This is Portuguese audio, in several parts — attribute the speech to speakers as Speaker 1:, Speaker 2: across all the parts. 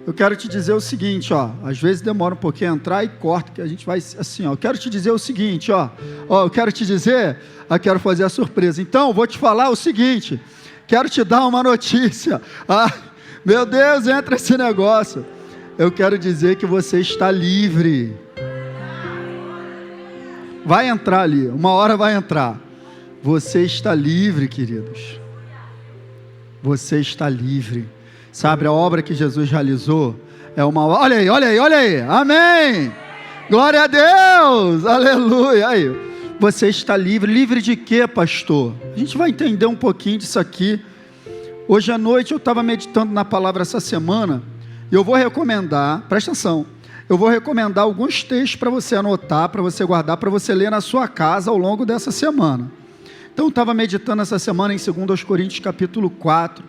Speaker 1: Eu quero te dizer o seguinte, ó. Às vezes demora um pouquinho a entrar e corta, que a gente vai assim, ó. Eu quero te dizer o seguinte, ó. Eu quero te dizer, eu quero fazer a surpresa. Então, vou te falar o seguinte. Quero te dar uma notícia. Meu Deus, entra esse negócio. Eu quero dizer que você está livre. Vai entrar ali, uma hora vai entrar. Você está livre, queridos. Você está livre. Sabe, a obra que Jesus realizou é uma... Olha aí, olha aí, olha aí. Amém. Glória a Deus. Aleluia. Aí, você está livre. Livre de quê, pastor? A gente vai entender um pouquinho disso aqui. Hoje à noite eu estava meditando na palavra essa semana. E eu vou recomendar, presta atenção, eu vou recomendar alguns textos para você anotar, para você guardar, para você ler na sua casa ao longo dessa semana. Então eu estava meditando essa semana em 2 Coríntios capítulo 4,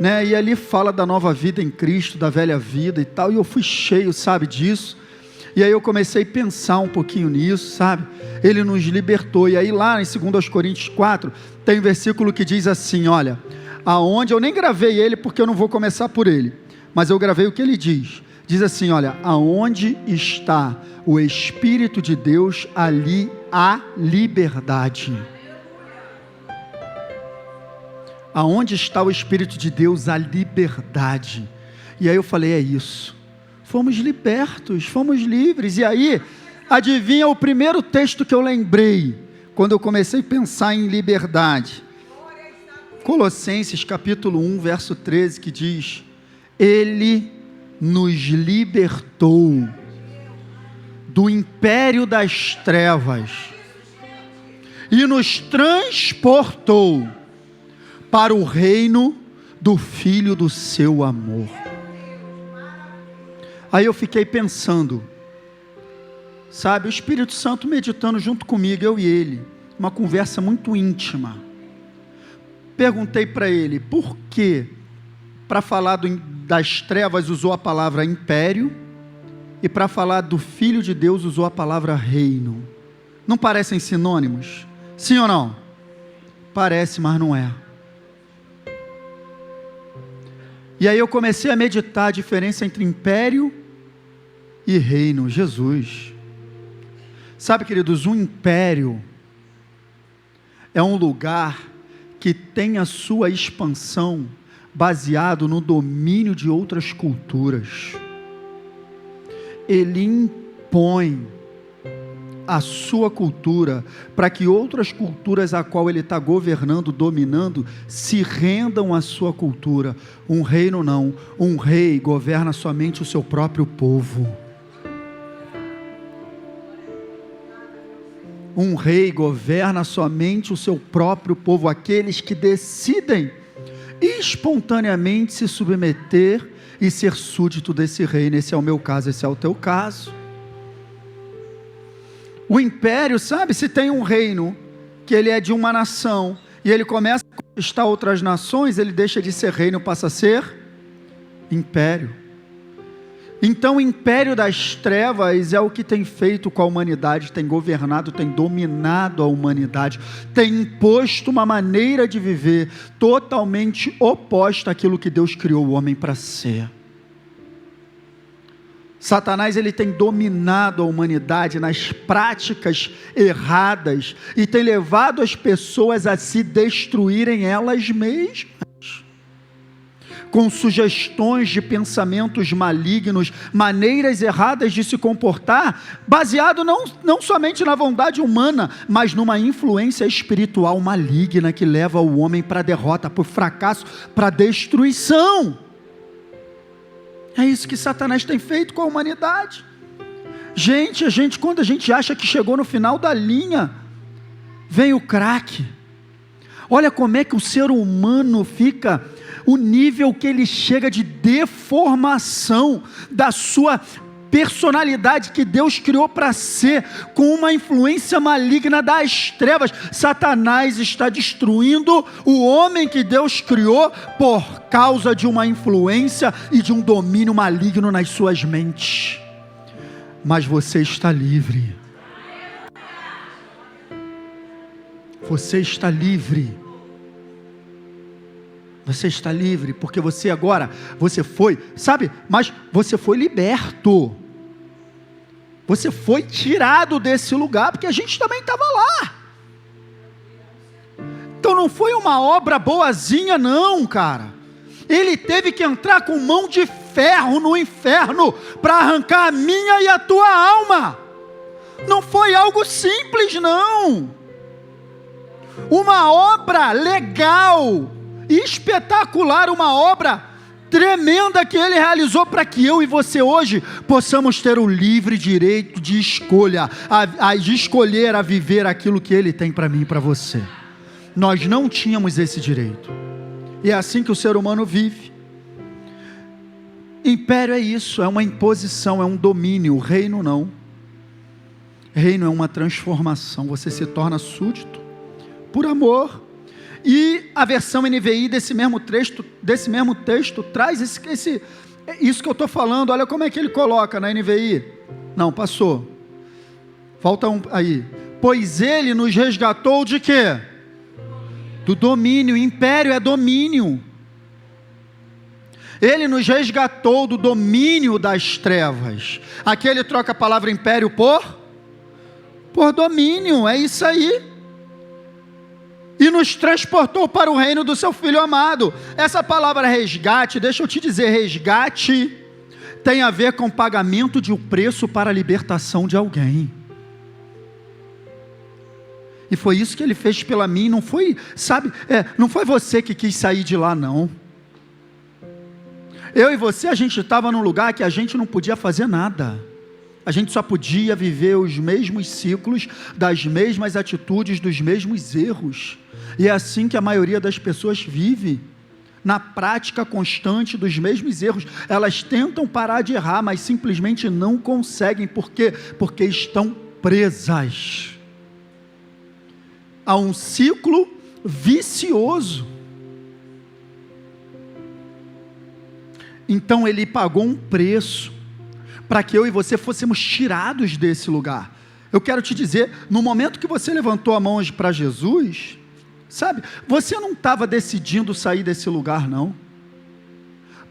Speaker 1: né? E ali fala da nova vida em Cristo, da velha vida e tal, e eu fui cheio, sabe, disso. E aí eu comecei a pensar um pouquinho nisso, sabe? Ele nos libertou. E aí lá em 2 Coríntios 4, tem um versículo que diz assim, olha, aonde, eu nem gravei ele porque eu não vou começar por ele, mas eu gravei o que ele diz. Diz assim, olha, aonde está o Espírito de Deus, ali há liberdade. Aonde está o Espírito de Deus, há liberdade. E aí eu falei, é isso. Fomos libertos, fomos livres. E aí, adivinha o primeiro texto que eu lembrei, quando eu comecei a pensar em liberdade? Colossenses capítulo 1, verso 13, que diz, Ele nos libertou do império das trevas e nos transportou para o reino do Filho do seu amor. Aí eu fiquei pensando, sabe, o Espírito Santo meditando junto comigo, eu e ele, uma conversa muito íntima. Perguntei para ele, por que para falar das trevas usou a palavra império, e para falar do Filho de Deus usou a palavra reino? Não parecem sinônimos? Sim ou não? Parece, mas não é. E aí eu comecei a meditar a diferença entre império e reino. Jesus. Sabe, queridos, um império é um lugar que tem a sua expansão baseado no domínio de outras culturas. Ele impõe a sua cultura para que outras culturas a qual ele está governando, dominando, se rendam à sua cultura. Um reino não, um rei governa somente o seu próprio povo. Um rei governa somente o seu próprio povo, aqueles que decidem espontaneamente se submeter e ser súdito desse reino. Esse é o meu caso, esse é o teu caso. O império, sabe, se tem um reino que ele é de uma nação e ele começa a conquistar outras nações, ele deixa de ser reino, passa a ser império. Então o império das trevas é o que tem feito com a humanidade, tem governado, tem dominado a humanidade, tem imposto uma maneira de viver totalmente oposta àquilo que Deus criou o homem para ser. Satanás, ele tem dominado a humanidade nas práticas erradas e tem levado as pessoas a se destruírem elas mesmas, com sugestões de pensamentos malignos, maneiras erradas de se comportar, baseado não somente na vontade humana, mas numa influência espiritual maligna que leva o homem para a derrota, para o fracasso, para a destruição. É isso que Satanás tem feito com a humanidade. Quando a gente acha que chegou no final da linha, vem o craque. Olha como é que o ser humano fica, o nível que ele chega de deformação da sua personalidade que Deus criou para ser, com uma influência maligna das trevas. Satanás está destruindo o homem que Deus criou por causa de uma influência e de um domínio maligno nas suas mentes. Mas você está livre. Você está livre. Você está livre, porque você agora, você foi, sabe, mas você foi liberto. Você foi tirado desse lugar, porque a gente também estava lá. Então não foi uma obra boazinha não, cara. Ele teve que entrar com mão de ferro no inferno, para arrancar a minha e a tua alma. Não foi algo simples não. Uma obra legal, espetacular, uma obra tremenda que Ele realizou para que eu e você hoje possamos ter o livre direito de escolha, de escolher a viver aquilo que Ele tem para mim e para você. Nós não tínhamos esse direito, e é assim que o ser humano vive. Império é isso, é uma imposição, é um domínio. Reino não. Reino é uma transformação, você se torna súdito por amor. E a versão NVI desse mesmo texto traz isso que eu estou falando. Olha como é que ele coloca na NVI. Não, passou. Falta um aí. Pois ele nos resgatou de quê? Do domínio. Império é domínio. Ele nos resgatou do domínio das trevas. Aqui ele troca a palavra império por domínio. É isso aí. E nos transportou para o reino do seu Filho amado. Essa palavra resgate, deixa eu te dizer, resgate tem a ver com pagamento de um preço para a libertação de alguém. E foi isso que Ele fez pela mim. Não foi, sabe, não foi você que quis sair de lá não. Eu e você, a gente estava num lugar que a gente não podia fazer nada. A gente só podia viver os mesmos ciclos, das mesmas atitudes, dos mesmos erros. E é assim que a maioria das pessoas vive, na prática constante dos mesmos erros. Elas tentam parar de errar, mas simplesmente não conseguem. Por quê? Porque estão presas a um ciclo vicioso. Então Ele pagou um preço para que eu e você fôssemos tirados desse lugar. Eu quero te dizer, no momento que você levantou a mão para Jesus, sabe, você não estava decidindo sair desse lugar não,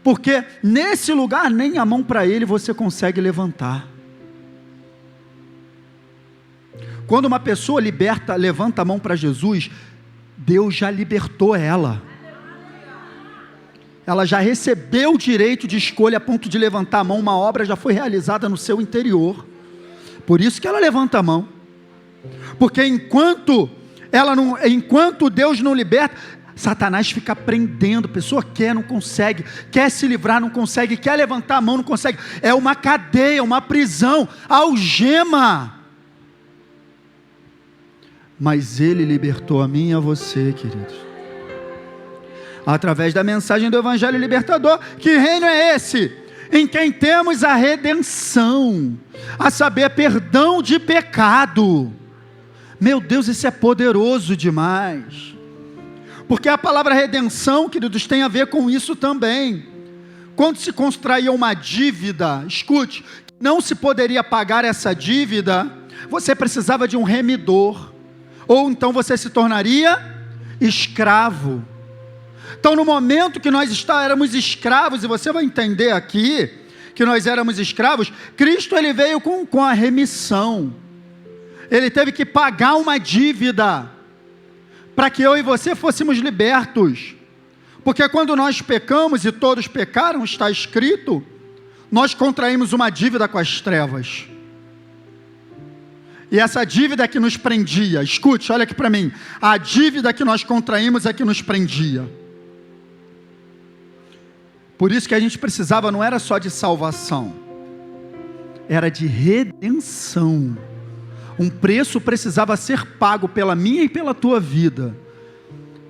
Speaker 1: porque nesse lugar nem a mão para Ele você consegue levantar. Quando uma pessoa levanta a mão para Jesus, Deus já libertou ela. Ela já recebeu o direito de escolha a ponto de levantar a mão. Uma obra já foi realizada no seu interior. Por isso que ela levanta a mão. Porque enquanto Deus não liberta, Satanás fica prendendo. A pessoa quer, não consegue. Quer se livrar, não consegue. Quer levantar a mão, não consegue. É uma cadeia, uma prisão, algema. Mas Ele libertou a mim e a você, queridos, através da mensagem do Evangelho libertador. Que reino é esse? Em quem temos a redenção, a saber, perdão de pecado. Meu Deus, isso é poderoso demais. Porque a palavra redenção, queridos, tem a ver com isso também. Quando se contraía uma dívida, escute, não se poderia pagar essa dívida, você precisava de um remidor, ou então você se tornaria escravo. Então no momento que nós éramos escravos, e você vai entender aqui, que nós éramos escravos, Cristo ele veio com a remissão. Ele teve que pagar uma dívida, para que eu e você fôssemos libertos. Porque quando nós pecamos, e todos pecaram, está escrito, nós contraímos uma dívida com as trevas. E essa dívida que nos prendia, escute, olha aqui para mim, a dívida que nós contraímos é que nos prendia. Por isso que a gente precisava, não era só de salvação, era de redenção. Um preço precisava ser pago pela minha e pela tua vida.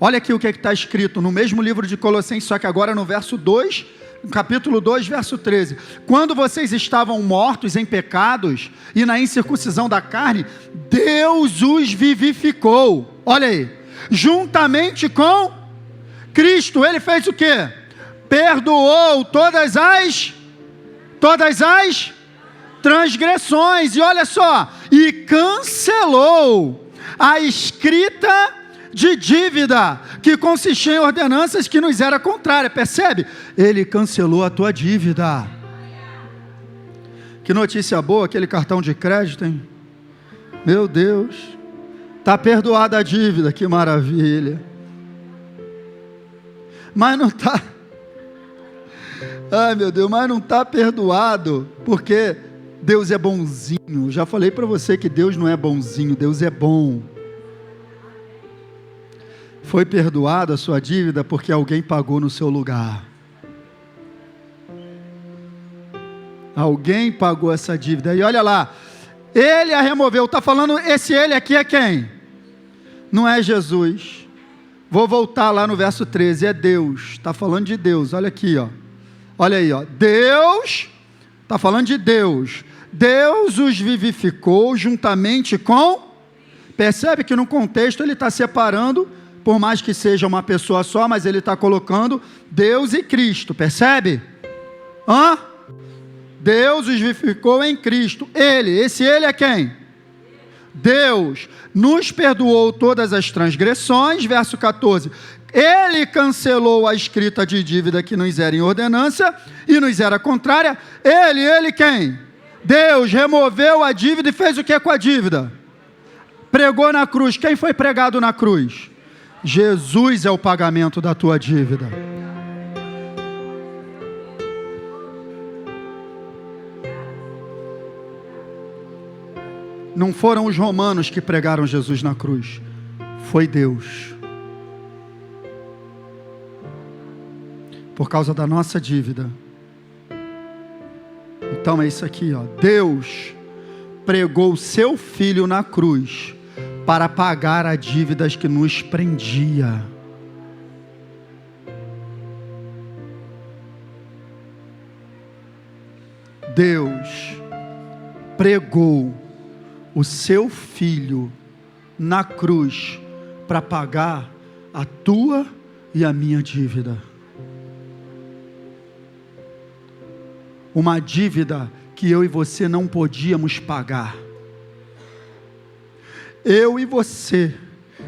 Speaker 1: Olha aqui o que está escrito no mesmo livro de Colossenses, só que agora no verso 2, capítulo 2, verso 13. Quando vocês estavam mortos em pecados e na incircuncisão da carne, Deus os vivificou. Olha aí, juntamente com Cristo. Ele fez o quê? Perdoou todas as transgressões, e olha só, e cancelou a escrita de dívida, que consistia em ordenanças que nos era contrária, percebe? Ele cancelou a tua dívida. Que notícia boa, aquele cartão de crédito, hein? Meu Deus, está perdoada a dívida, que maravilha. Mas não está, ai meu Deus, mas não está perdoado, porque Deus é bonzinho. Já falei para você que Deus não é bonzinho, Deus é bom. Foi perdoada a sua dívida porque alguém pagou no seu lugar. Alguém pagou essa dívida. E olha lá, ele a removeu. Está falando, esse ele aqui é quem? Não é Jesus. Vou voltar lá no verso 13, é Deus. Está falando de Deus, olha aqui, ó. Olha aí, ó. Deus, está falando de Deus. Deus os vivificou juntamente com... Percebe que no contexto ele está separando, por mais que seja uma pessoa só, mas ele está colocando Deus e Cristo, percebe? Deus os vivificou em Cristo. Esse ele é quem? Deus nos perdoou todas as transgressões, verso 14, ele cancelou a escrita de dívida que nos era em ordenança e nos era contrária. Ele quem? Deus removeu a dívida e fez o que com a dívida? Pregou na cruz. Quem foi pregado na cruz? Jesus é o pagamento da tua dívida. Não foram os romanos que pregaram Jesus na cruz, foi Deus. Por causa da nossa dívida. Então é isso aqui, ó. Deus pregou o seu Filho na cruz para pagar as dívidas que nos prendia. Deus pregou o seu Filho na cruz para pagar a tua e a minha dívida. Uma dívida que eu e você não podíamos pagar. Eu e você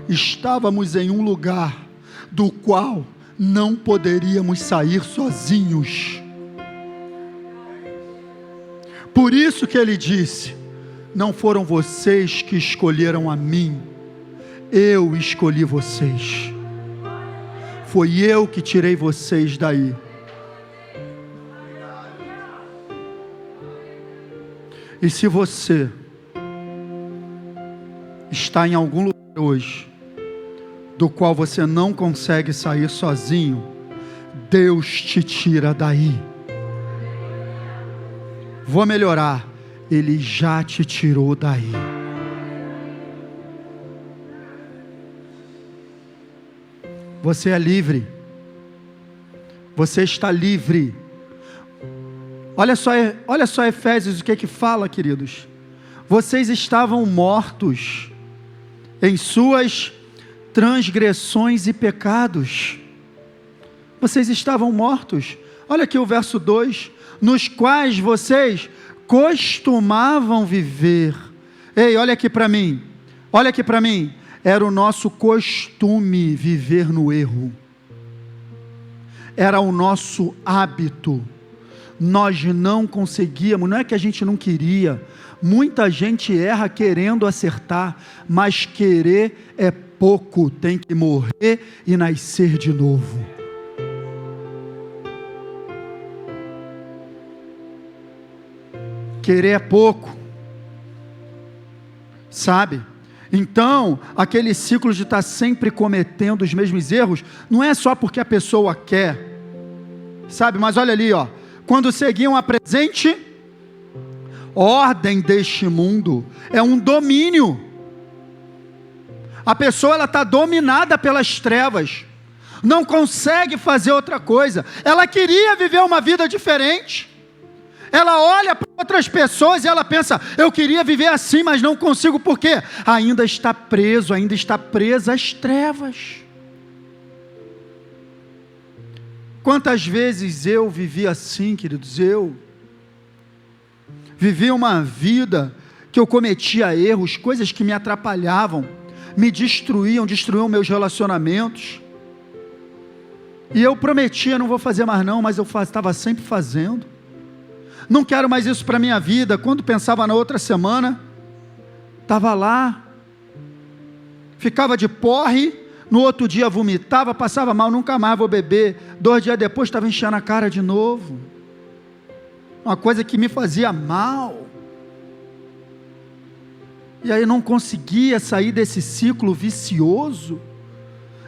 Speaker 1: estávamos em um lugar do qual não poderíamos sair sozinhos. Por isso que ele disse: não foram vocês que escolheram a mim, eu escolhi vocês. Foi eu que tirei vocês daí. E se você está em algum lugar hoje, do qual você não consegue sair sozinho, Deus te tira daí. Vou melhorar. Ele já te tirou daí. Você é livre. Você está livre. Olha só Efésios, o que fala, queridos? Vocês estavam mortos em suas transgressões e pecados. Vocês estavam mortos. Olha aqui o verso 2. Nos quais vocês costumavam viver. Ei, olha aqui para mim. Olha aqui para mim. Era o nosso costume viver no erro. Era o nosso hábito. Nós não conseguíamos, não é que a gente não queria. Muita gente erra querendo acertar, mas querer é pouco. Tem que morrer e nascer de novo. Querer é pouco, sabe? Então, aquele ciclo de estar sempre cometendo os mesmos erros, não é só porque a pessoa quer, sabe? Mas olha ali, ó, quando seguiam a presente ordem deste mundo, é um domínio. A pessoa, ela está dominada pelas trevas, não consegue fazer outra coisa. Ela queria viver uma vida diferente. Ela olha para outras pessoas e ela pensa: eu queria viver assim, mas não consigo. Por quê? Ainda está presa às trevas. Quantas vezes eu vivi assim, queridos? Eu vivi uma vida que eu cometia erros, coisas que me atrapalhavam. me destruíam meus relacionamentos. E eu prometia, não vou fazer mais não, mas eu estava sempre fazendo. Não quero mais isso para a minha vida. Quando pensava na outra semana, estava lá, ficava de porre, no outro dia vomitava, passava mal, nunca mais vou beber. 2 dias depois estava enchendo a cara de novo. Uma coisa que me fazia mal. E aí não conseguia sair desse ciclo vicioso,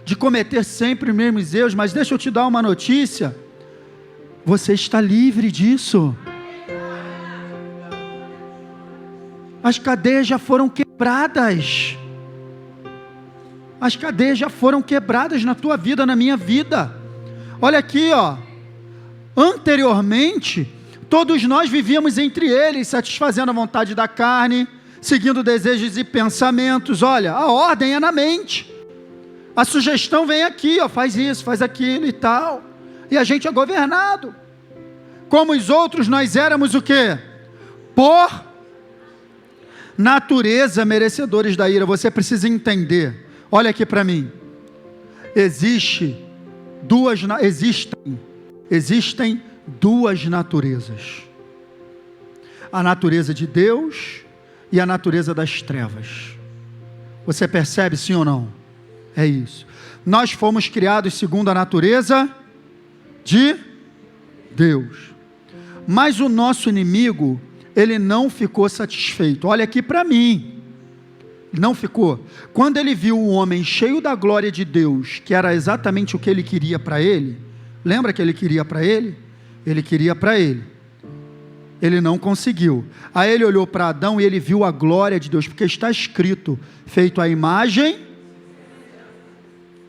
Speaker 1: de cometer sempre os mesmos erros. Mas deixa eu te dar uma notícia, você está livre disso. As cadeias já foram quebradas. As cadeias já foram quebradas na tua vida, na minha vida. Olha aqui, ó. Anteriormente, todos nós vivíamos entre eles, satisfazendo a vontade da carne, seguindo desejos e pensamentos. Olha, a ordem é na mente. A sugestão vem aqui, ó, faz isso, faz aquilo e tal. E a gente é governado. Como os outros, nós éramos o quê? Por natureza merecedores da ira. Você precisa entender. Olha aqui para mim. Existem duas naturezas. A natureza de Deus e a natureza das trevas. Você percebe, sim ou não? É isso. Nós fomos criados segundo a natureza de Deus. Mas o nosso inimigo, ele não ficou satisfeito. Olha aqui para mim. Não ficou. Quando ele viu o homem cheio da glória de Deus, que era exatamente o que ele queria para ele, lembra que ele queria para ele? Ele queria para ele. Ele não conseguiu. Aí ele olhou para Adão e ele viu a glória de Deus, porque está escrito, feito à imagem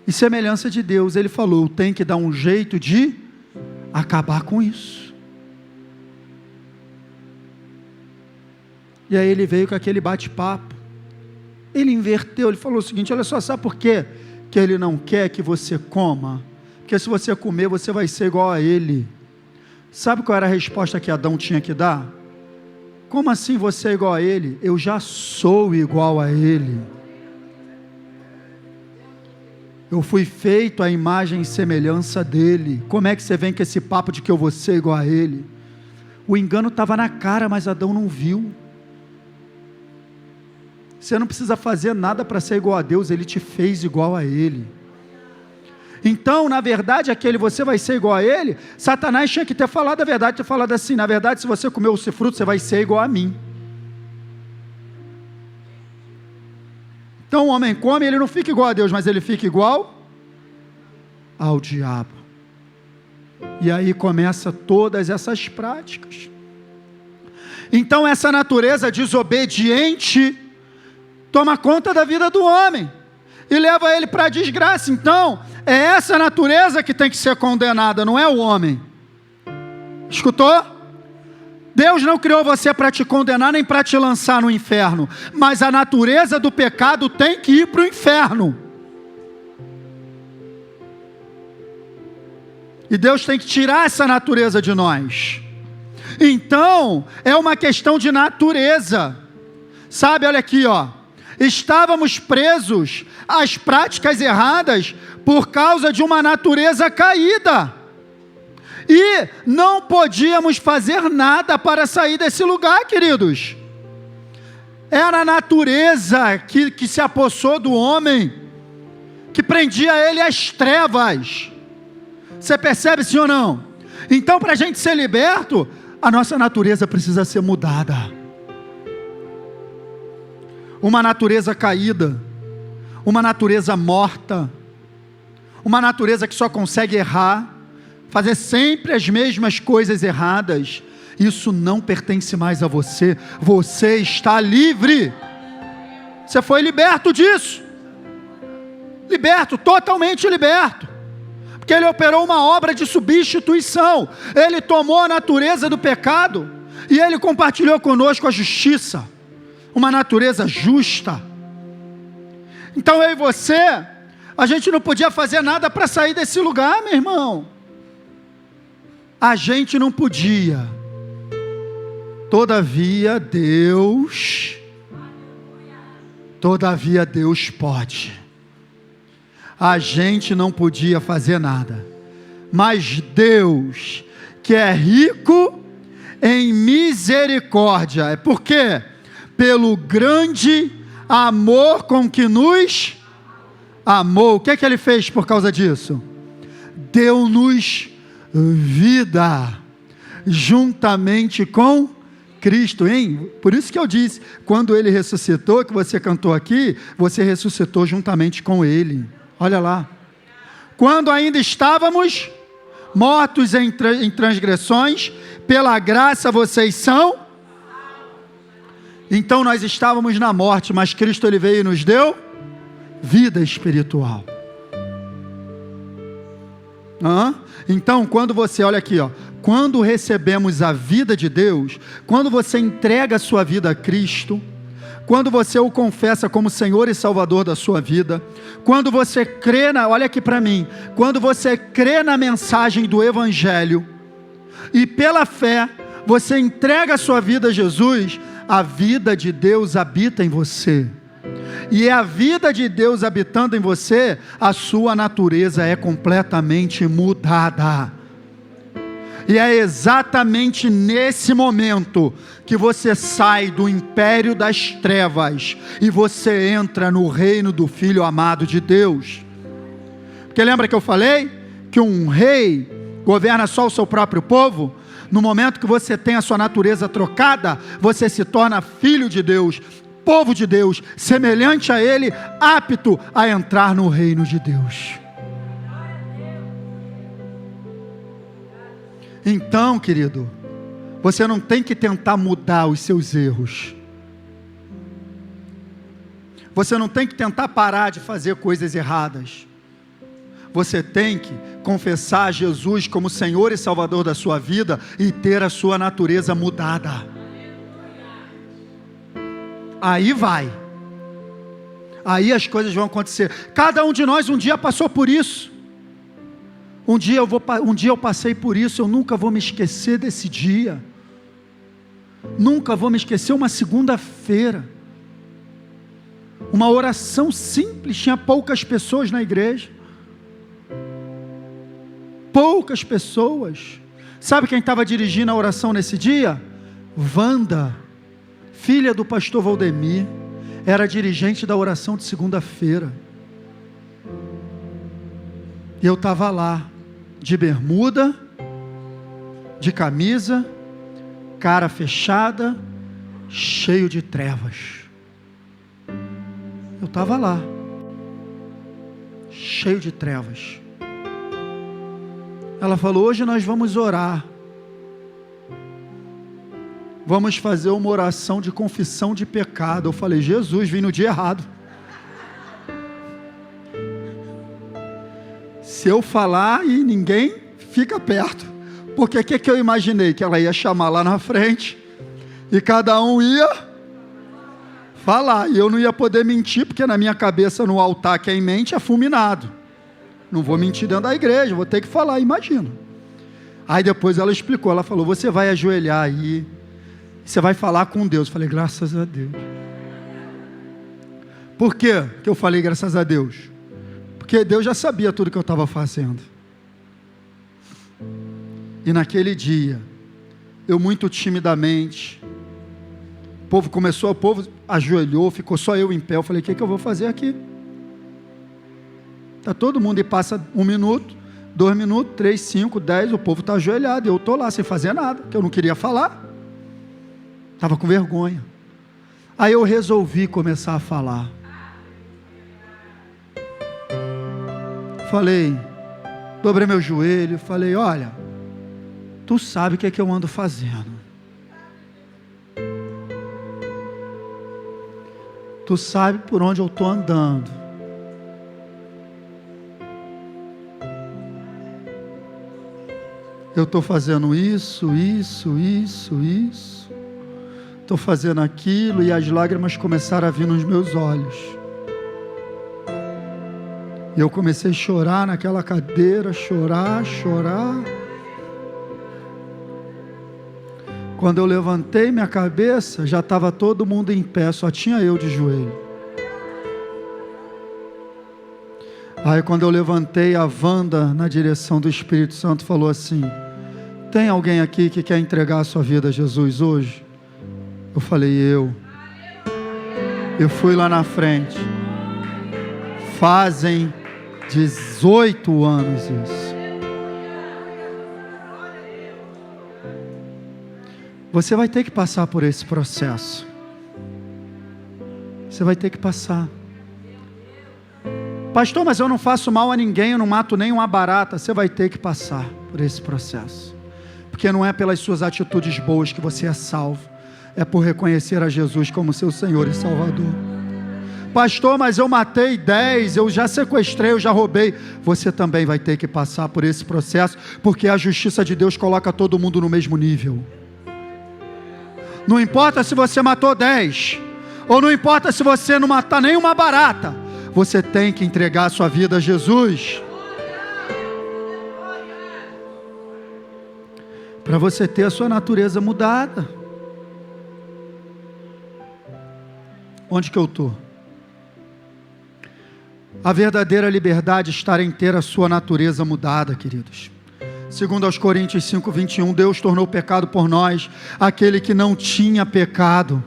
Speaker 1: e semelhança de Deus. Ele falou, tem que dar um jeito de acabar com isso. E aí ele veio com aquele bate-papo. Ele inverteu, ele falou o seguinte, olha só, sabe por quê que ele não quer que você coma? Porque se você comer, você vai ser igual a ele. Sabe qual era a resposta que Adão tinha que dar? Como assim você é igual a ele? Eu já sou igual a ele. Eu fui feito à imagem e semelhança dele. Como é que você vem com esse papo de que eu vou ser igual a ele? O engano estava na cara, mas Adão não viu. Você não precisa fazer nada para ser igual a Deus, ele te fez igual a ele. Então, na verdade, aquele você vai ser igual a ele, Satanás tinha que ter falado a verdade, ter falado assim, na verdade, se você comer esse fruto, você vai ser igual a mim. Então o homem come, ele não fica igual a Deus, mas ele fica igual ao diabo. E aí começa todas essas práticas. Então essa natureza desobediente toma conta da vida do homem e leva ele para a desgraça. Então é essa natureza que tem que ser condenada, não é o homem. Escutou? Deus não criou você para te condenar, nem para te lançar no inferno, mas a natureza do pecado tem que ir para o inferno, e Deus tem que tirar essa natureza de nós. Então, é uma questão de natureza, sabe, olha aqui, ó, estávamos presos às práticas erradas, por causa de uma natureza caída, e não podíamos fazer nada para sair desse lugar, queridos. Era a natureza que se apossou do homem, que prendia ele às trevas. Você percebe, sim ou não? Então, para a gente ser liberto, a nossa natureza precisa ser mudada. Uma natureza caída, uma natureza morta, uma natureza que só consegue errar, fazer sempre as mesmas coisas erradas, isso não pertence mais a você. Você está livre. Você foi liberto disso. Liberto, totalmente liberto. Porque ele operou uma obra de substituição. Ele tomou a natureza do pecado e ele compartilhou conosco a justiça, uma natureza justa. Então eu e você, a gente não podia fazer nada para sair desse lugar, meu irmão. A gente não podia. Todavia Deus Todavia Deus pode. A gente não podia fazer nada, mas Deus, que é rico em misericórdia, é porque pelo grande amor com que nos amou, o que é que Ele fez por causa disso? Deu-nos vida, juntamente com Cristo, hein? Por isso que eu disse, quando Ele ressuscitou, que você cantou aqui, você ressuscitou juntamente com Ele. Olha lá, quando ainda estávamos mortos em transgressões, pela graça vocês são. Então nós estávamos na morte, mas Cristo Ele veio e nos deu vida espiritual. Então quando você, olha aqui, quando recebemos a vida de Deus, quando você entrega a sua vida a Cristo, quando você o confessa como Senhor e Salvador da sua vida, quando você crê olha aqui para mim, quando você crê na mensagem do Evangelho, e pela fé, você entrega a sua vida a Jesus, a vida de Deus habita em você, e é a vida de Deus habitando em você, a sua natureza é completamente mudada, e é exatamente nesse momento que você sai do império das trevas e você entra no reino do Filho amado de Deus. Porque lembra que eu falei que um rei governa só o seu próprio povo? No momento que você tem a sua natureza trocada, você se torna filho de Deus, povo de Deus, semelhante a Ele, apto a entrar no reino de Deus. Então, querido, você não tem que tentar mudar os seus erros. Você não tem que tentar parar de fazer coisas erradas. Você tem que confessar Jesus como Senhor e Salvador da sua vida e ter a sua natureza mudada. Aí vai. Aí as coisas vão acontecer. Cada um de nós um dia passou por isso. Um dia eu passei por isso, eu nunca vou me esquecer desse dia. Nunca vou me esquecer, uma segunda-feira. Uma oração simples, tinha poucas pessoas na igreja. Poucas pessoas. Sabe quem estava dirigindo a oração nesse dia? Wanda, filha do pastor Valdemir, era dirigente da oração de segunda-feira. E eu estava lá, de bermuda, de camisa, cara fechada, cheio de trevas. Eu estava lá, cheio de trevas. Ela falou: hoje nós vamos orar. Vamos fazer uma oração de confissão de pecado. Eu falei: Jesus, vim no dia errado. Se eu falar e ninguém fica perto, porque o que eu imaginei? Que ela ia chamar lá na frente, e cada um ia falar, e eu não ia poder mentir, porque na minha cabeça, no altar quem mente é fulminado, não vou mentir dentro da igreja, vou ter que falar, imagino. Aí depois ela explicou, ela falou: você vai ajoelhar aí, você vai falar com Deus. Eu falei: graças a Deus. Por quê que eu falei graças a Deus? Porque Deus já sabia tudo que eu estava fazendo. E naquele dia, eu muito timidamente, o povo ajoelhou, ficou só eu em pé. Eu falei: o que eu vou fazer aqui? Está todo mundo, e passa 1 minuto, 2 minutos, 3, 5, 10, o povo está ajoelhado, e eu estou lá sem fazer nada, que eu não queria falar, estava com vergonha. Aí eu resolvi começar a falar. Falei, dobrei meu joelho, falei: olha, tu sabe o que é que eu ando fazendo. Tu sabe por onde eu estou andando. Eu estou fazendo isso. Estou fazendo aquilo, e as lágrimas começaram a vir nos meus olhos. E eu comecei a chorar naquela cadeira, chorar. Quando eu levantei minha cabeça, já estava todo mundo em pé, só tinha eu de joelho. Aí quando eu levantei, a Wanda, na direção do Espírito Santo, falou assim: tem alguém aqui que quer entregar a sua vida a Jesus hoje? Eu falei: eu fui lá na frente. Fazem 18 anos isso. Você vai ter que passar por esse processo. Você vai ter que passar. Pastor, mas eu não faço mal a ninguém, eu não mato nenhuma barata. Você vai ter que passar por esse processo. Porque não é pelas suas atitudes boas que você é salvo. É por reconhecer a Jesus como seu Senhor e Salvador. Pastor, mas eu matei 10, eu já sequestrei, eu já roubei. Você também vai ter que passar por esse processo, porque a justiça de Deus coloca todo mundo no mesmo nível. Não importa se você matou 10, ou não importa se você não matar nenhuma barata, você tem que entregar a sua vida a Jesus. Para você ter a sua natureza mudada. Onde que eu estou? A verdadeira liberdade está em ter a sua natureza mudada, queridos. Segundo aos Coríntios 5:21, Deus tornou pecado por nós aquele que não tinha pecado,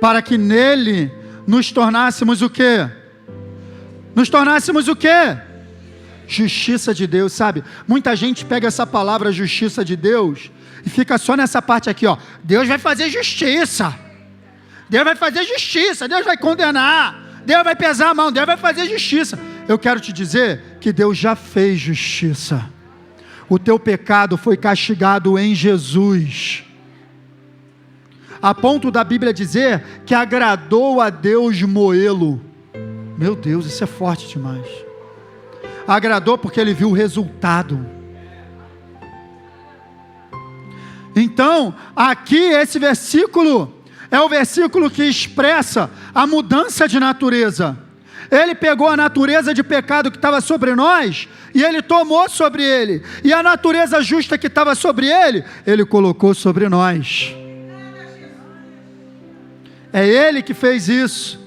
Speaker 1: para que nele nos tornássemos o quê? Nos tornássemos o quê? Justiça de Deus, sabe? Muita gente pega essa palavra justiça de Deus e fica só nessa parte aqui, ó. Deus vai fazer justiça. Deus vai fazer justiça, Deus vai condenar, Deus vai pesar a mão, Deus vai fazer justiça. Eu quero te dizer que Deus já fez justiça. O teu pecado foi castigado em Jesus, a ponto da Bíblia dizer que agradou a Deus moê-lo. Meu Deus, isso é forte demais. Agradou porque Ele viu o resultado. Então, aqui esse versículo é o versículo que expressa a mudança de natureza. Ele pegou a natureza de pecado que estava sobre nós e Ele tomou sobre Ele. E a natureza justa que estava sobre Ele, Ele colocou sobre nós. É Ele que fez isso.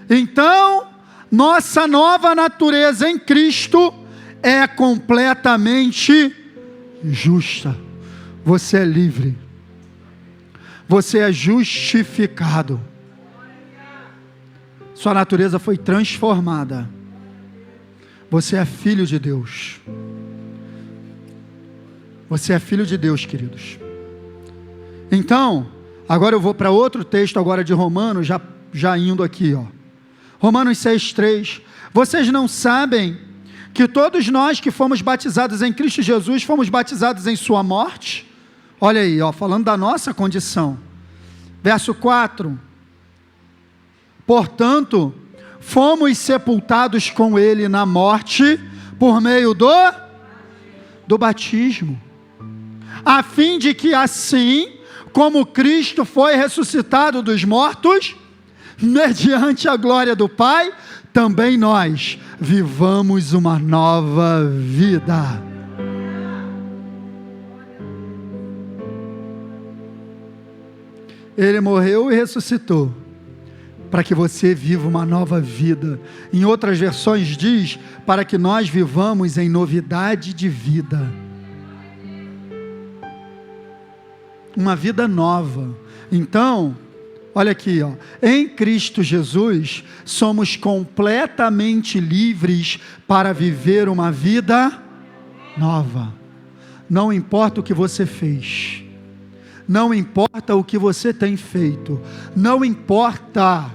Speaker 1: Então, nossa nova natureza em Cristo é completamente justa. Você é livre. Você é justificado. Sua natureza foi transformada. Você é filho de Deus. Você é filho de Deus, queridos. Então, agora eu vou para outro texto agora de Romanos, já indo aqui, ó. Romanos 6:3. Vocês não sabem que todos nós que fomos batizados em Cristo Jesus, fomos batizados em sua morte? Olha aí, ó, falando da nossa condição. Verso 4. Portanto, fomos sepultados com Ele na morte, por meio do batismo, a fim de que assim, como Cristo foi ressuscitado dos mortos, mediante a glória do Pai, também nós vivamos uma nova vida. Ele morreu e ressuscitou, para que você viva uma nova vida. Em outras versões diz, para que nós vivamos em novidade de vida. Uma vida nova. Então, olha aqui, ó. Em Cristo Jesus, somos completamente livres para viver uma vida nova. Não importa o que você fez. Não importa o que você tem feito. Não importa.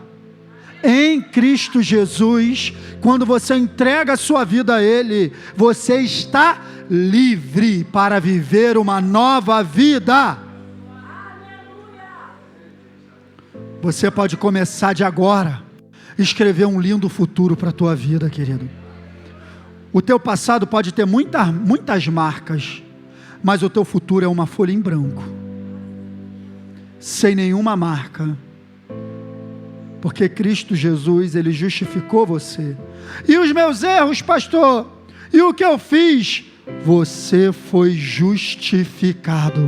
Speaker 1: Em Cristo Jesus, quando você entrega a sua vida a Ele, você está livre para viver uma nova vida. Você pode começar de agora, escrever um lindo futuro para a tua vida, querido. O teu passado pode ter muitas marcas, mas o teu futuro é uma folha em branco, sem nenhuma marca, porque Cristo Jesus, Ele justificou você. E os meus erros, pastor, e o que eu fiz? Você foi justificado.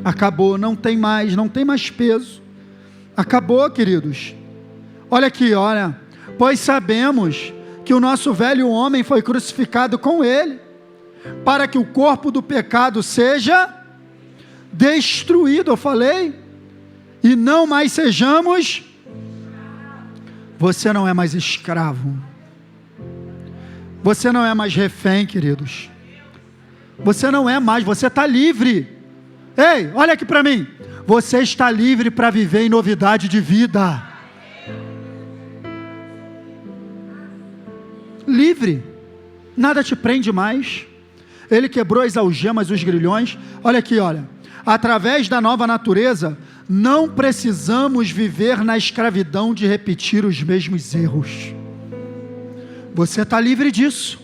Speaker 1: Acabou, não tem mais peso. Acabou, queridos. Olha aqui, olha. Pois sabemos que o nosso velho homem foi crucificado com ele, para que o corpo do pecado seja destruído, eu falei, e não mais sejamos. Você não é mais escravo, você não é mais refém, queridos, você não é mais, você está livre. Ei, olha aqui para mim, você está livre para viver em novidade de vida, livre, nada te prende mais. Ele quebrou as algemas, os grilhões. Olha aqui, olha, através da nova natureza, não precisamos viver na escravidão de repetir os mesmos erros. Você está livre disso.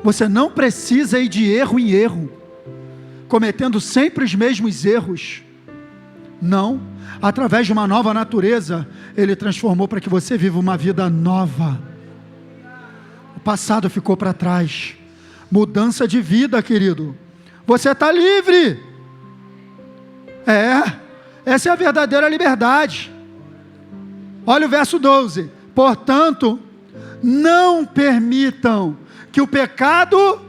Speaker 1: Você não precisa ir de erro em erro, cometendo sempre os mesmos erros. Não, através de uma nova natureza, Ele transformou para que você viva uma vida nova. O passado ficou para trás. Mudança de vida, querido. Você está livre. Essa é a verdadeira liberdade. Olha o verso 12. Portanto, não permitam que o pecado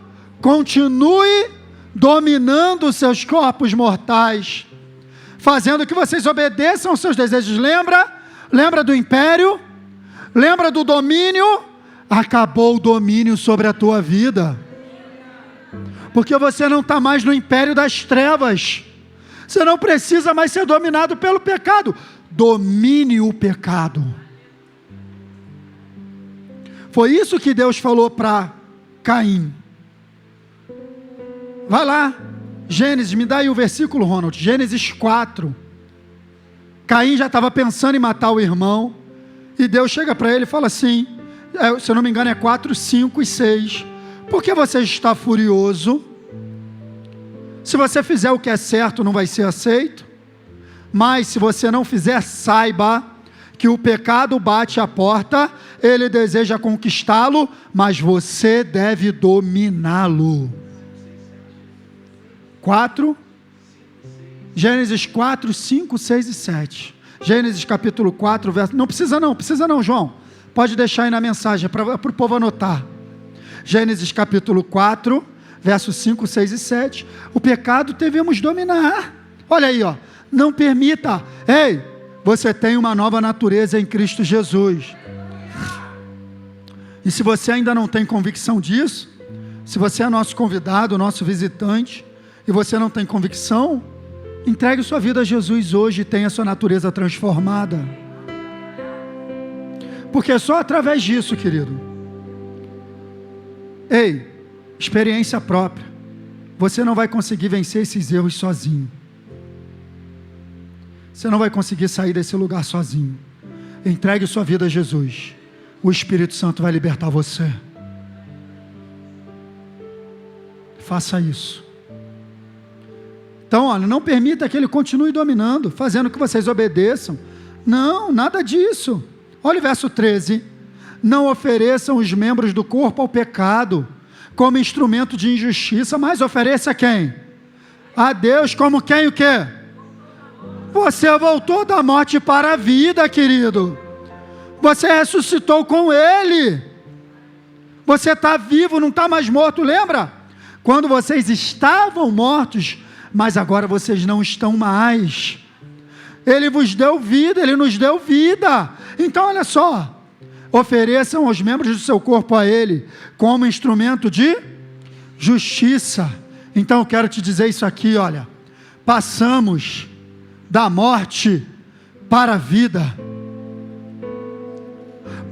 Speaker 1: continue dominando os seus corpos mortais, fazendo que vocês obedeçam aos seus desejos. Lembra do império? Lembra do domínio? Acabou o domínio sobre a tua vida, porque você não está mais no império das trevas. Você não precisa mais ser dominado pelo pecado. Domine o pecado. Foi isso que Deus falou para Caim. Vai lá, Gênesis, me dá aí o versículo, Ronald. Gênesis 4. Caim já estava pensando em matar o irmão, e Deus chega para ele e fala assim, se eu não me engano é 4, 5 e 6. Por que você está furioso? Se você fizer o que é certo, não vai ser aceito. Mas se você não fizer, saiba que o pecado bate à porta, ele deseja conquistá-lo, mas você deve dominá-lo. 4, Gênesis 4, 5, 6 e 7. Gênesis capítulo 4, verso... Não precisa não, João. Pode deixar aí na mensagem, para o povo anotar. Gênesis capítulo 4, versos 5, 6 e 7. O pecado devemos dominar. Olha aí, ó. Não permita. Ei, você tem uma nova natureza em Cristo Jesus. E se você ainda não tem convicção disso, se você é nosso convidado, nosso visitante, e você não tem convicção, entregue sua vida a Jesus hoje e tenha sua natureza transformada. Porque é só através disso, querido. Ei, experiência própria. Você não vai conseguir vencer esses erros sozinho. Você não vai conseguir sair desse lugar sozinho. Entregue sua vida a Jesus. O Espírito Santo vai libertar você. Faça isso. Então, olha, não permita que ele continue dominando, fazendo que vocês obedeçam. Não, nada disso. Olha o verso 13. Não ofereçam os membros do corpo ao pecado, como instrumento de injustiça, mas ofereça a quem? A Deus, como quem o quê? Você voltou da morte para a vida, querido. Você ressuscitou com Ele. Você está vivo, não está mais morto, lembra? Quando vocês estavam mortos, mas agora vocês não estão mais. Ele vos deu vida, Ele nos deu vida. Então olha só, ofereçam os membros do seu corpo a Ele, como instrumento de justiça. Então eu quero te dizer isso aqui, olha, passamos da morte para a vida,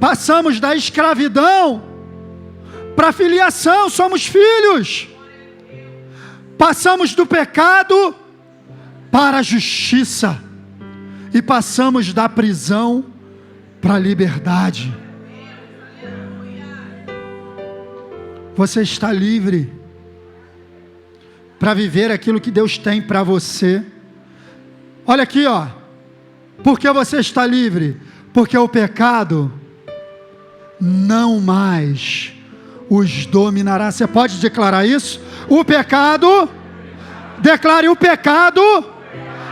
Speaker 1: passamos da escravidão para a filiação, somos filhos. Passamos do pecado para a justiça, e passamos da prisão para a liberdade. Você está livre para viver aquilo que Deus tem para você. Olha aqui, ó. Por que você está livre? Porque o pecado não mais os dominará. Você pode declarar isso? O pecado, declare: o pecado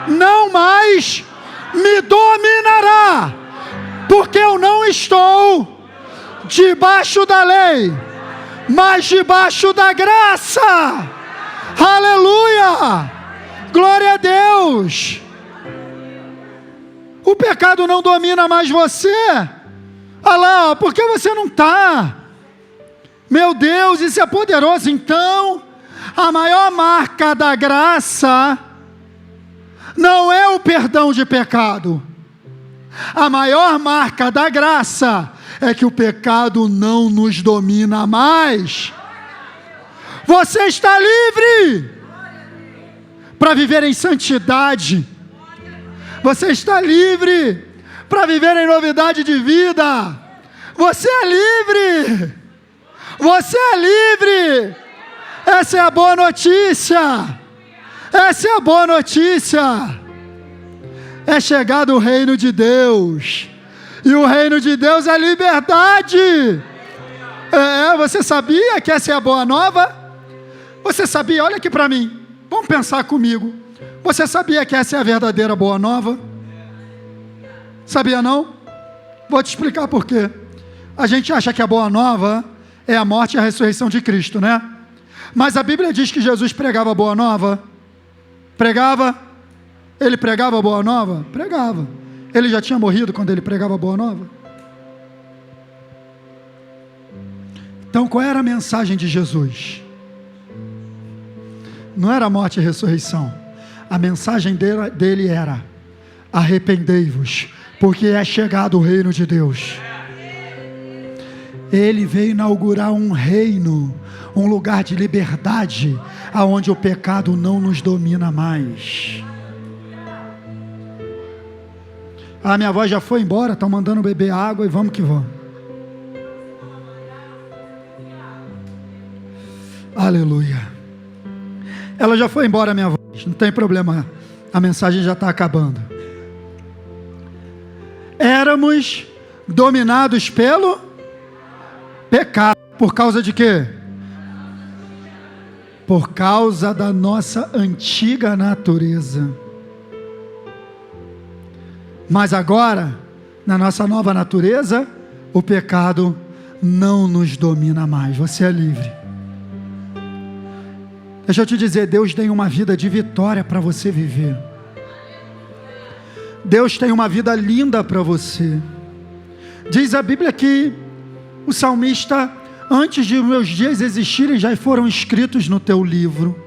Speaker 1: não mais me dominará. Porque eu não estou debaixo da lei, mas debaixo da graça. Aleluia! Glória a Deus! O pecado não domina mais você. Olha lá, por que você não está? Meu Deus, isso é poderoso. Então, a maior marca da graça não é o perdão de pecado. A maior marca da graça é que o pecado não nos domina mais. Você está livre para viver em santidade. Você está livre para viver em novidade de vida. Você é livre. Você é livre. Essa é a boa notícia. Essa é a boa notícia. É chegado o reino de Deus. E o reino de Deus é liberdade. Você sabia que essa é a boa nova? Você sabia? Olha aqui para mim. Vamos pensar comigo. Você sabia que essa é a verdadeira boa nova? Sabia não? Vou te explicar por quê. A gente acha que a boa nova é a morte e a ressurreição de Cristo, né? Mas a Bíblia diz que Jesus pregava a boa nova. Pregava? Ele pregava a boa nova? Pregava. Ele já tinha morrido quando ele pregava a boa nova? Então qual era a mensagem de Jesus? Não era a morte e a ressurreição. A mensagem dele era: arrependei-vos, porque é chegado o reino de Deus. Ele veio inaugurar um reino, um lugar de liberdade, aonde o pecado não nos domina mais. Minha avó já foi embora, estão mandando beber água e vamos que vamos. Aleluia. Ela já foi embora, minha avó, não tem problema, a mensagem já está acabando. Éramos dominados pelo pecado. Por causa de quê? Por causa da nossa antiga natureza. Mas agora, na nossa nova natureza, o pecado não nos domina mais. Você é livre. Deixa eu te dizer, Deus tem uma vida de vitória para você viver. Deus tem uma vida linda para você. Diz a Bíblia que o salmista: antes de meus dias existirem, já foram escritos no teu livro.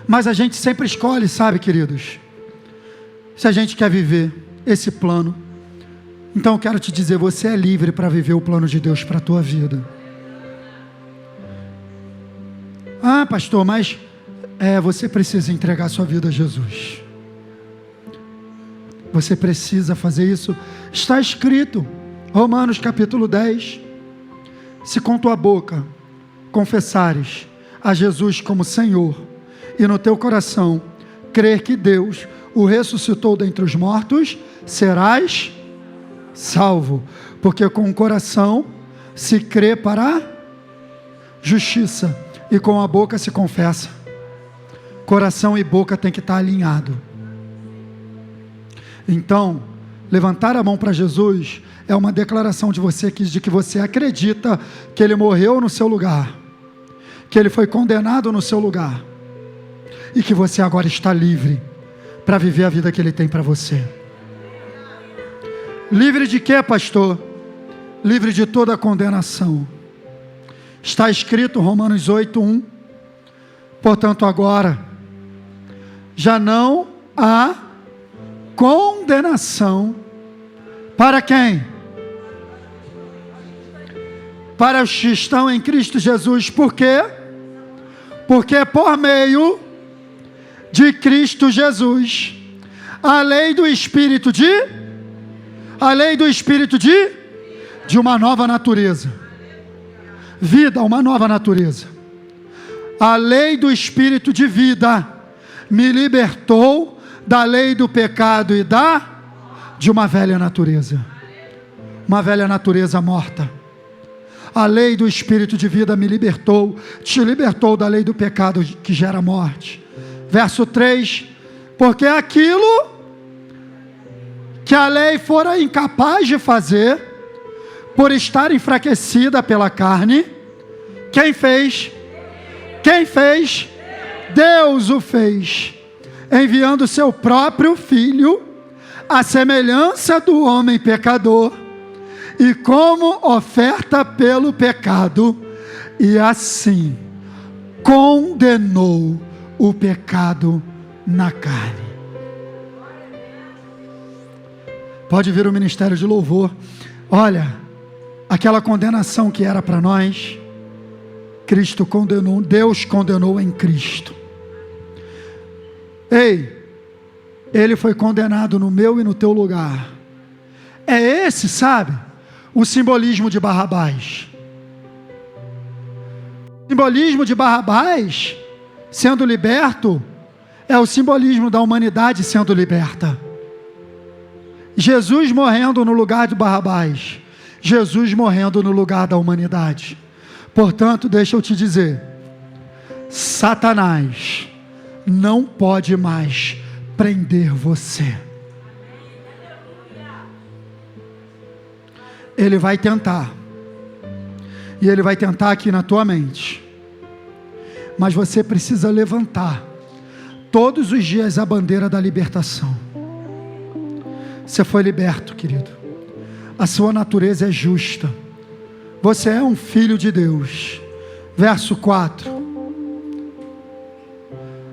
Speaker 1: Mas a gente sempre escolhe, sabe, queridos? Se a gente quer viver esse plano. Então eu quero te dizer, você é livre para viver o plano de Deus para a tua vida. Pastor, mas você precisa entregar sua vida a Jesus. Você precisa fazer isso. Está escrito, Romanos capítulo 10. Se com tua boca confessares a Jesus como Senhor, e no teu coração crer que Deus o ressuscitou dentre os mortos, serás salvo. Porque com o coração se crê para a justiça, e com a boca se confessa. Coração e boca tem que estar alinhado. Então, levantar a mão para Jesus é uma declaração de que você acredita que Ele morreu no seu lugar, que Ele foi condenado no seu lugar, e que você agora está livre para viver a vida que Ele tem para você. Livre de quê, pastor? Livre de toda a condenação. Está escrito, Romanos 8:1. Portanto, agora já não há condenação para quem? Para os que estão em Cristo Jesus. Por quê? Porque por meio de Cristo Jesus, a lei do Espírito de uma nova natureza. Vida, uma nova natureza. A lei do Espírito de vida me libertou da lei do pecado e de uma velha natureza. Uma velha natureza morta. A lei do Espírito de vida me libertou, te libertou da lei do pecado que gera morte. Verso 3, porque aquilo que a lei fora incapaz de fazer, por estar enfraquecida pela carne. Quem fez? Quem fez? Deus o fez, enviando seu próprio Filho, à semelhança do homem pecador, e como oferta pelo pecado, e assim condenou o pecado na carne. Pode vir o ministério de louvor. Olha, aquela condenação que era para nós, Cristo condenou, Deus condenou em Cristo. Ei, Ele foi condenado no meu e no teu lugar. É esse, sabe, o simbolismo de Barrabás. O simbolismo de Barrabás sendo liberto é o simbolismo da humanidade sendo liberta. Jesus morrendo no lugar de Barrabás, Jesus morrendo no lugar da humanidade. Portanto, deixa eu te dizer, Satanás não pode mais prender você. Ele vai tentar, e ele vai tentar aqui na tua mente, mas você precisa levantar todos os dias a bandeira da libertação. Você foi liberto, querido. A sua natureza é justa. Você é um filho de Deus. Verso 4.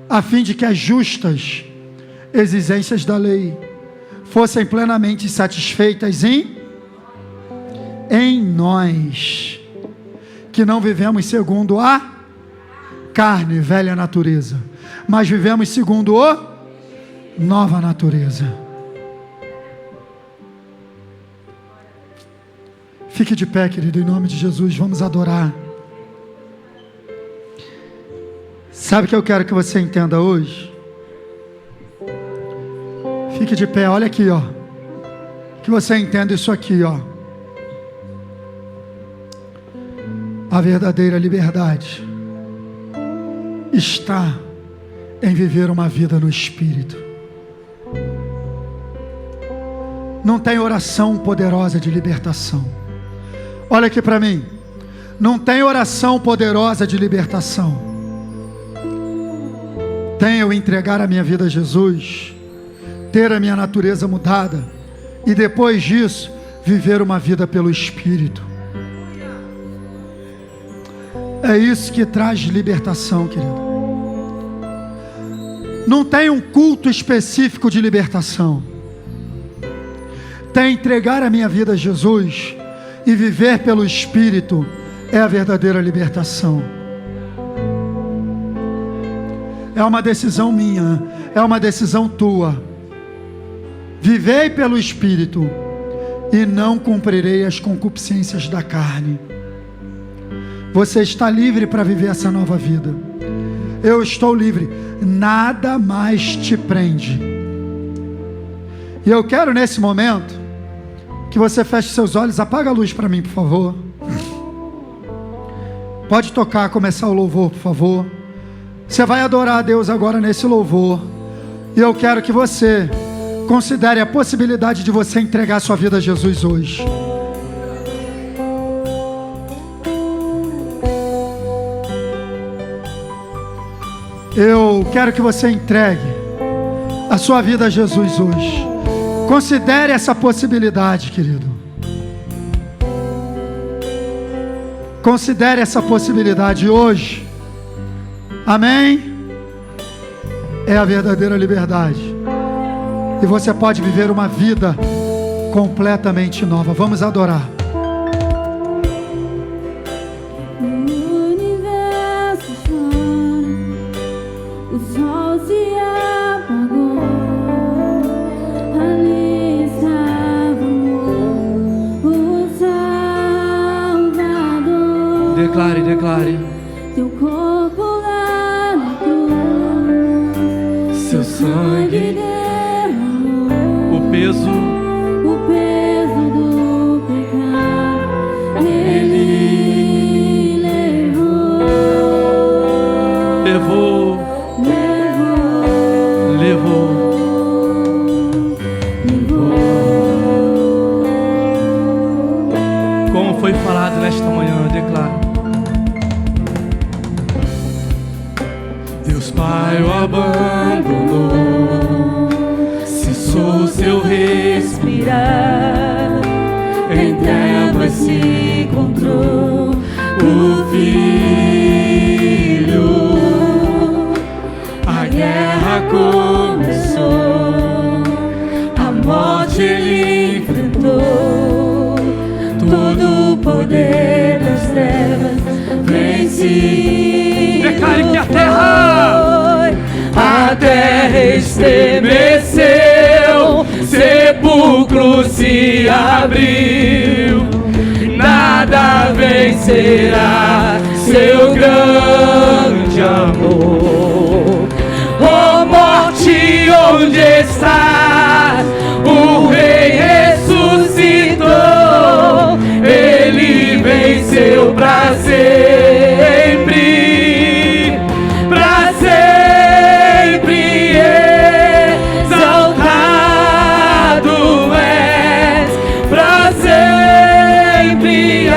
Speaker 1: A fim de que as justas exigências da lei fossem plenamente satisfeitas em nós, que não vivemos segundo a carne, velha natureza, mas vivemos segundo o nova natureza. Fique de pé, querido, em nome de Jesus, vamos adorar. Sabe o que eu quero que você entenda hoje? Fique de pé, olha aqui, ó. Que você entenda isso aqui, ó. A verdadeira liberdade está em viver uma vida no Espírito. Não tem oração poderosa de libertação. Olha aqui para mim. Não tem oração poderosa de libertação. Tem eu entregar a minha vida a Jesus, ter a minha natureza mudada, e depois disso, viver uma vida pelo Espírito. É isso que traz libertação, querido. Não tem um culto específico de libertação. Tem entregar a minha vida a Jesus e viver pelo Espírito, é a verdadeira libertação. É uma decisão minha, é uma decisão tua. Vivei pelo Espírito e não cumprirei as concupiscências da carne. Você está livre para viver essa nova vida. Eu estou livre, nada mais te prende. E eu quero nesse momento que você feche seus olhos. Apaga a luz para mim, por favor. Pode tocar, começar o louvor, por favor. Você vai adorar a Deus agora nesse louvor. E eu quero que você considere a possibilidade de você entregar sua vida a Jesus hoje. Eu quero que você entregue a sua vida a Jesus hoje. Considere essa possibilidade, querido. Considere essa possibilidade hoje. Amém? É a verdadeira liberdade. E você pode viver uma vida completamente nova. Vamos adorar.
Speaker 2: Declare, declare.
Speaker 3: Teu corpo lá na cruz,
Speaker 2: Seu sangue
Speaker 3: derramou
Speaker 2: o peso
Speaker 3: do pecado. Ele levou.
Speaker 2: levou. foi falado nesta manhã, eu declaro. Deus Pai o abandonou, cessou seu respirar, em trevas se encontrou o Filho. A guerra começou, a morte ele enfrentou, todo o poder das trevas venceu. Declare que a terra estremeceu, sepulcro se abriu, nada vencerá seu grande amor. Oh morte, onde estás? O Rei ressuscitou, ele venceu pra sempre, pra sempre exaltado és, pra sempre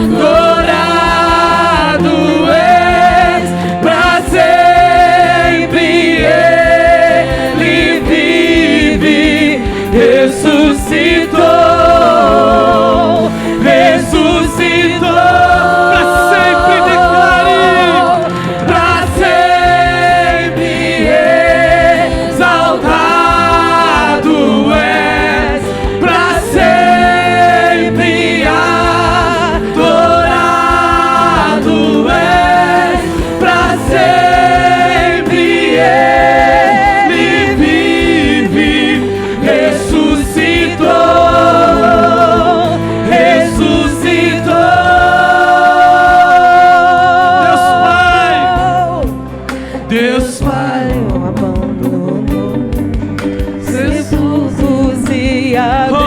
Speaker 2: adorado és, pra sempre ele vive, ressuscitou, ressuscitou, pra sempre declare, pra sempre exaltado és, pra sempre adorado és, pra sempre ele vive, ressuscitou, ressuscitou. Deus Pai
Speaker 3: o abandonou,
Speaker 2: sepulcros
Speaker 3: se abriu,